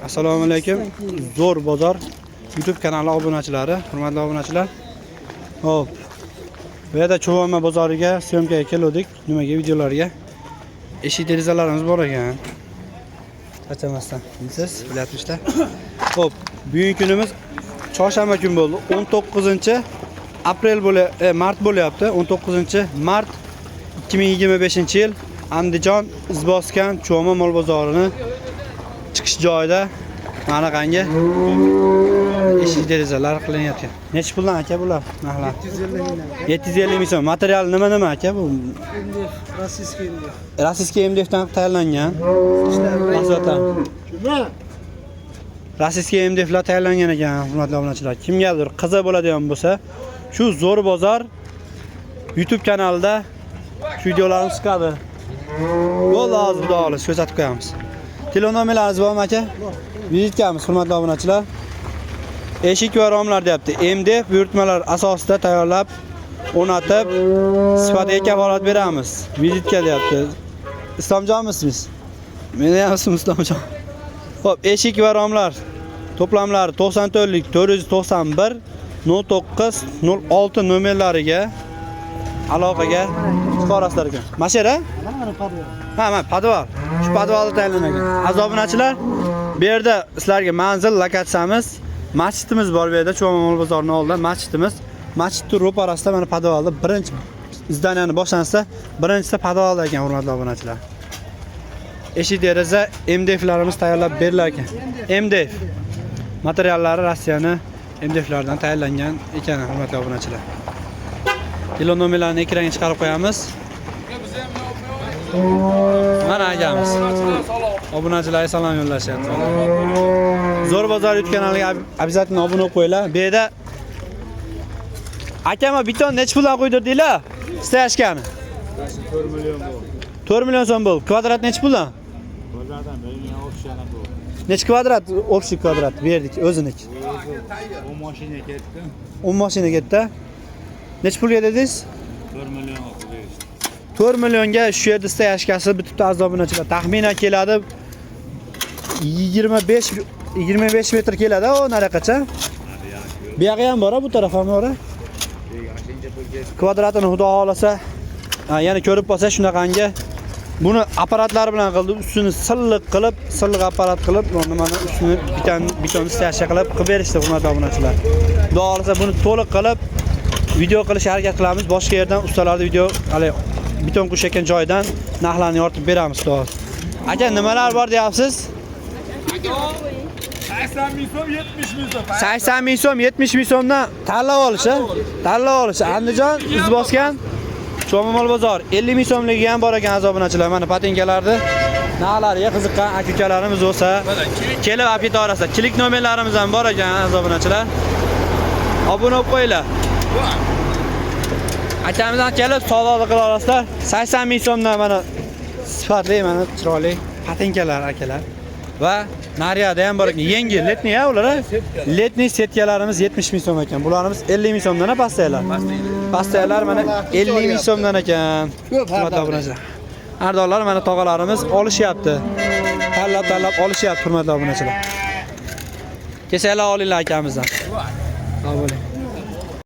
Assalomu alaykum. Zo'r bozor YouTube kanali obunachilari, hurmatli obunachilar. Hop. Bu yerda Chuvonma bozoriga syomkaga keldik. Nimaga videolarga? Eshik derazalarimiz bor ekan. Qachamasdan. Siz bilasizlar. Hop. Bugungi kunimiz chorshanba kun bo'ldi. 19-aprel mart bo'lyapti. 19-mart 2025-yil Andijon Izboskan Chuvonma mol bozorini chiqish joyida mana qangi eshik derazalar qilinyapti. Necha puldan aka bular? Narxlar 750 ming so'm. Material nima aka bu? Rossiyskiy MDFdan tayyorlangan. Mahsulotlar. Rossiyskiy MDFlar tayyorlangan ekan, hurmatli obunachilar. Kimgadir qiziq bo'ladigan bo'lsa, shu zo'r bozor YouTube kanalida videolarimiz chiqadi. Yo'l hozirda olish ko'rsatib qo'yamiz. Telefon nomeringiz bormi aka? Vizitkamiz, hurmatli obunachilar. Eshik va romlar deyapti. MDF buyurtmalar asosida tayyorlab, o'rnatib, sifatiga kafolat beramiz. Vizitka deyapti. Islomjonmisiz? Meni ham ismim Islomjon. Xo'p, eshik va romlar to'plamlari 94lik 491 09 06 nomerlariga aloqaga chiqarasizlar ekan. Mashara? Ha, podval. Shu podvalda tayyorlangan. Aziz obunachilar, bu yerda sizlarga manzil lokatsiyamiz, masjidimiz bor bu yerda, Chuvonma mol bozorining oldida masjidimiz. Masjidning ro'parasida mana podvalda birinchi zdaniyani boshlansa, birinchisida podvalda ekan, hurmatli obunachilar. Eshik deraza MDFlarimiz tayyorlab berilar ekan. MDF materiallari Rossiyani MDFlardan tayyorlangan ekan, hurmatli obunachilar. Telefon nomerlarini ekranga chiqarib qo'yamiz. Mana akamiz. Obunachilarga salom yo'llashyapti. Zo'r bozor YouTube kanaliga обязательно obuna bo'lib qo'yinglar. Bu yerda akama beton necha puldan qo'ydirdinglar? Stashkani. 4 million bo'ldi. 4 million so'm bo'ldi. Kvadrat necha puldan? Bozordan berilgan opsiyani bu. Necha kvadrat? Общий kvadrat berdik o'ziniki. 10 mashina ketdi. 10 mashina ketdi. Necha pulga dedingiz? 4 million olib berishdi. 4 millionga shu yerda stashkasi bitibdi, aziz obunachilar. Taxminan keladi 25 metr keladi o naraqacha. Bu yoqqa ham bor, bu taraf ham bor. Kvadratini xudo xolasa, yana ko'rib bo'lsa shunaqangi buni apparatlari bilan qildi, ustini silliq apparat qilib, mana ustini beton stashka qilib berishdi, hurmatli obunachilar. Xudo xolasa buni to'liq qilib video qilishga harakat qilamiz. Boshqa yerdan ustalarni video hali beton qo'shayotgan joydan narxlarni yoritib beramiz, xudo. Aka, nimalar bor deyapsiz? 80 ming so'm, 70 ming so'm. 80 ming so'm, 70 ming so'mdan tanlab olish. Andijon Izboskan Chuvonma mol bozor 50 ming so'mligi ham bor ekan, aziz obunachilar. Mana patenkalarni narxlariga qiziqqan aka-ukalarimiz bo'lsa, kelib olib keta olasizlar. Kilik nomerlarimiz ham bor ekan, aziz obunachilar. Obuna bo'lib qo'yinglar. Akamizdan kelib savdo qila olasizlar. 80 ming so'mdan mana sifatli, mana chiroyli patenkalar akalar. Va nariyada ham bor ekan. Yengil, letniy ya ular. Letniy setkalarimiz 70 ming so'm ekan. Bularimiz 50 ming so'mdan pastayalar. Pastayalar mana 50 ming so'mdan ekan. Hurmatli obunachilar. Ardonlar mana tog'alarimiz olishyapti. Tanlab olishyapti, hurmatli obunachilar. Kesalar olinglar akamizdan. Sog' bo'ling.